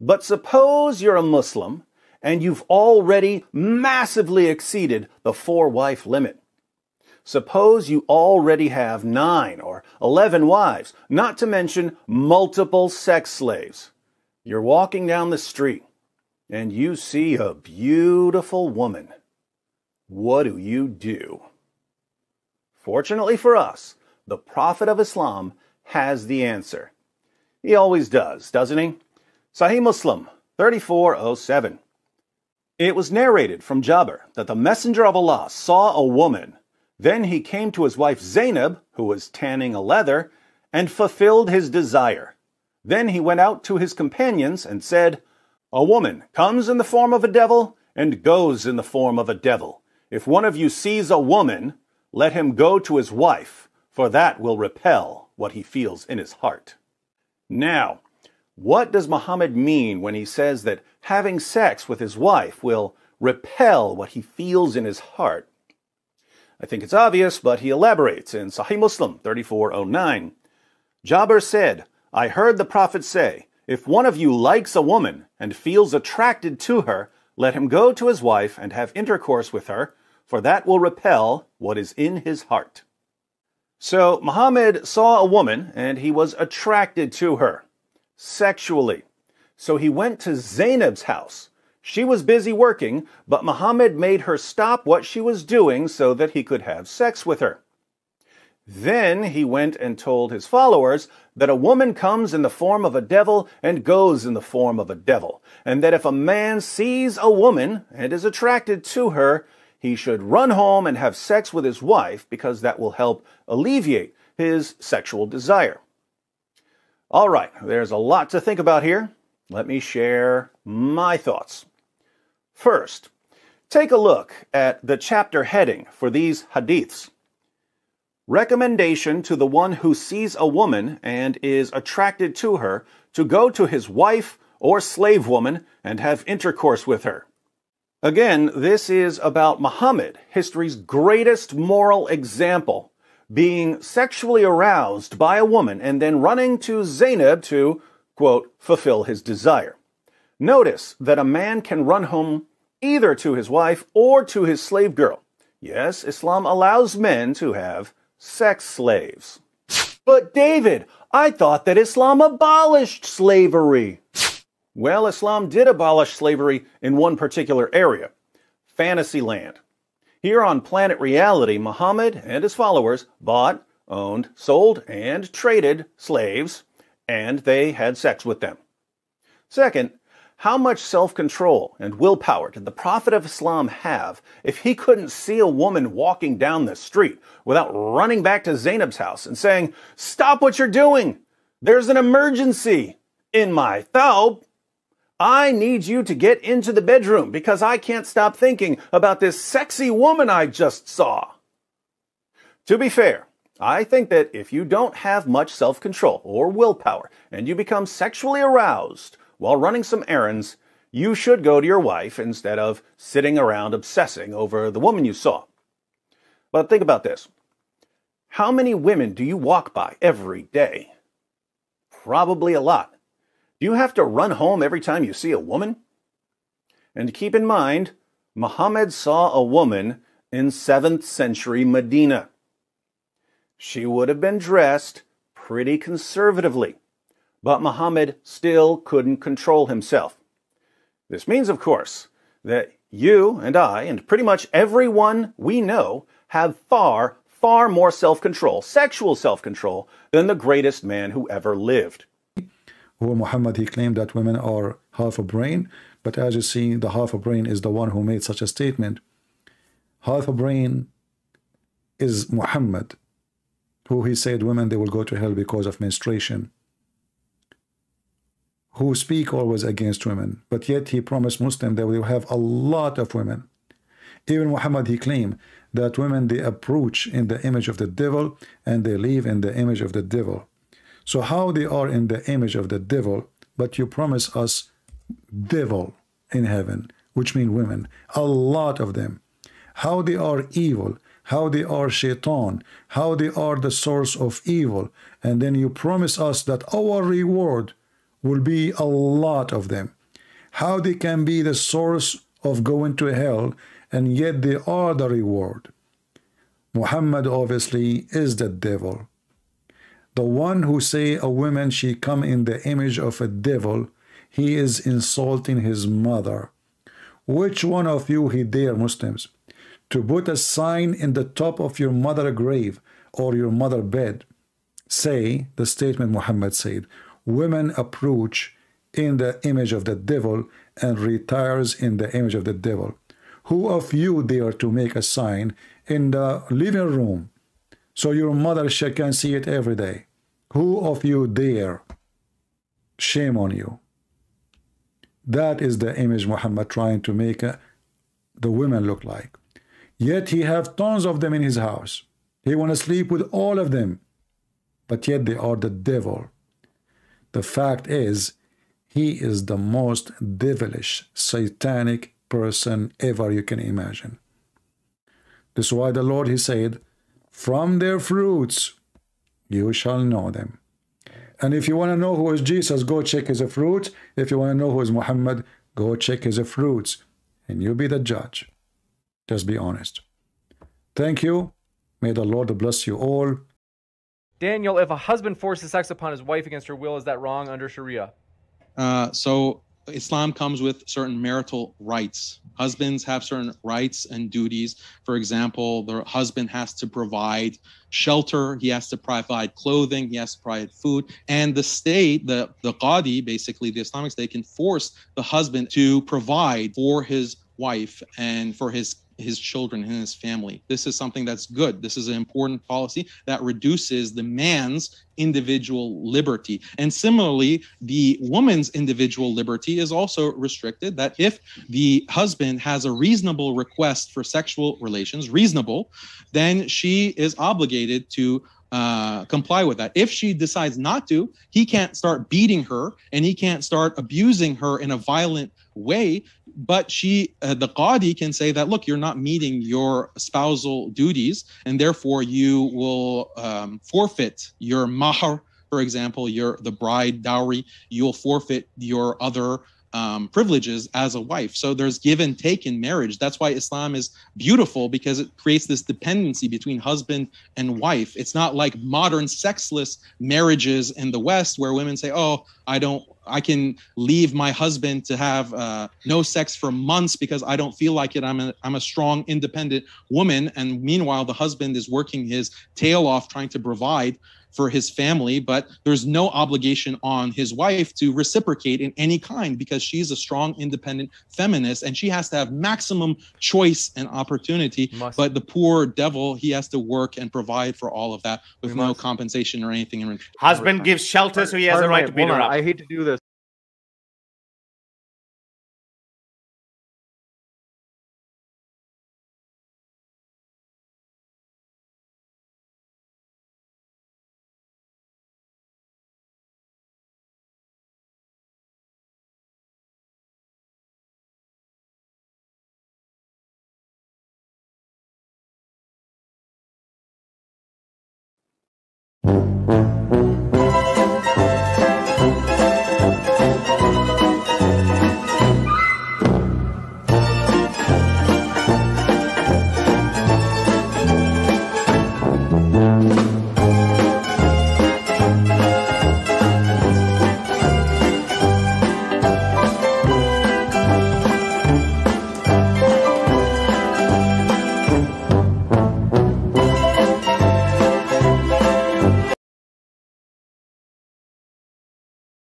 But suppose you're a Muslim and you've already massively exceeded the 4-wife limit. Suppose you already have 9 or 11 wives, not to mention multiple sex slaves. You're walking down the street and you see a beautiful woman. What do? Fortunately for us, the Prophet of Islam has the answer. He always does, doesn't he? Sahih Muslim 3407. It was narrated from Jabir that the Messenger of Allah saw a woman. Then he came to his wife Zainab, who was tanning a leather, and fulfilled his desire. Then he went out to his companions and said, "A woman comes in the form of a devil and goes in the form of a devil. If one of you sees a woman, let him go to his wife, for that will repel what he feels in his heart." Now, what does Muhammad mean when he says that having sex with his wife will repel what he feels in his heart? I think it's obvious, but he elaborates in Sahih Muslim 3409. Jabir said, "I heard the Prophet say, if one of you likes a woman and feels attracted to her, let him go to his wife and have intercourse with her, for that will repel what is in his heart." So Muhammad saw a woman and he was attracted to her sexually. So he went to Zainab's house. She was busy working, but Muhammad made her stop what she was doing so that he could have sex with her. Then he went and told his followers that a woman comes in the form of a devil and goes in the form of a devil, and that if a man sees a woman and is attracted to her, he should run home and have sex with his wife because that will help alleviate his sexual desire. All right, there's a lot to think about here. Let me share my thoughts. First, take a look at the chapter heading for these hadiths. Recommendation to the one who sees a woman and is attracted to her to go to his wife or slave woman and have intercourse with her. Again, this is about Muhammad, history's greatest moral example, being sexually aroused by a woman and then running to Zainab to, quote, fulfill his desire. Notice that a man can run home either to his wife or to his slave girl. Yes, Islam allows men to have sex slaves. But David, I thought that Islam abolished slavery. Well, Islam did abolish slavery in one particular area, Fantasyland. Here on Planet Reality, Muhammad and his followers bought, owned, sold, and traded slaves, and they had sex with them. Second, how much self-control and willpower did the Prophet of Islam have if he couldn't see a woman walking down the street without running back to Zainab's house and saying, "Stop what you're doing! There's an emergency! In my thawb! I need you to get into the bedroom because I can't stop thinking about this sexy woman I just saw." To be fair, I think that if you don't have much self-control or willpower and you become sexually aroused while running some errands, you should go to your wife instead of sitting around obsessing over the woman you saw. But think about this. How many women do you walk by every day? Probably a lot. Do you have to run home every time you see a woman? And keep in mind, Muhammad saw a woman in 7th century Medina. She would have been dressed pretty conservatively, but Muhammad still couldn't control himself. This means, of course, that you and I, and pretty much everyone we know, have far, far more self-control, sexual self-control, than the greatest man who ever lived. Who Muhammad, he claimed that women are half a brain, but as you see, the half a brain is the one who made such a statement. Half a brain is Muhammad, who he said women, they will go to hell because of menstruation, who speak always against women, but yet he promised Muslims that we will have a lot of women. Even Muhammad, he claimed that women, they approach in the image of the devil and they live in the image of the devil. So how they are in the image of the devil, but you promise us devil in heaven, which mean women, a lot of them. How they are evil, how they are shaitan, how they are the source of evil, and then you promise us that our reward will be a lot of them. How they can be the source of going to hell, and yet they are the reward. Muhammad obviously is the devil. The one who say a woman she come in the image of a devil, he is insulting his mother. Which one of you he dare, Muslims, to put a sign in the top of your mother grave or your mother bed? Say the statement Muhammad said, women approach in the image of the devil and retires in the image of the devil. Who of you dare to make a sign in the living room so your mother she can see it every day? Who of you dare? Shame on you. That is the image Muhammad trying to make the women look like. Yet he have tons of them in his house. He want to sleep with all of them. But yet they are the devil. The fact is, he is the most devilish, satanic person ever you can imagine. This is why the Lord, he said, from their fruits you shall know them. And if you want to know who is Jesus, go check his fruits. If you want to know who is Muhammad, go check his fruits. And you be the judge. Just be honest. Thank you. May the Lord bless you all. Daniel, if a husband forces sex upon his wife against her will, is that wrong under Sharia? So Islam comes with certain marital rights. Husbands have certain rights and duties. For example, the husband has to provide shelter, he has to provide clothing, he has to provide food. And the state, the Qadi, basically the Islamic State, can force the husband to provide for his wife and for his children and his family. This is something that's good. This is an important policy that reduces the man's individual liberty. And similarly, the woman's individual liberty is also restricted, that if the husband has a reasonable request for sexual relations, reasonable, then she is obligated to comply with that. If she decides not to, he can't start beating her and he can't start abusing her in a violent way. But the Qadi can say that, look, you're not meeting your spousal duties, and therefore you will forfeit your mahr, for example, the bride dowry. You'll forfeit your other privileges as a wife. So there's give and take in marriage. That's why Islam is beautiful, because it creates this dependency between husband and wife. It's not like modern sexless marriages in the West where women say, oh, I can leave my husband to have no sex for months because I don't feel like it. I'm a strong, independent woman. And meanwhile, the husband is working his tail off trying to provide for his family, but there's no obligation on his wife to reciprocate in any kind, because she's a strong, independent feminist and she has to have maximum choice and opportunity. But the poor devil, he has to work and provide for all of that with no compensation or anything in return. Husband gives shelter, so he has a right to beat her up. I hate to do this.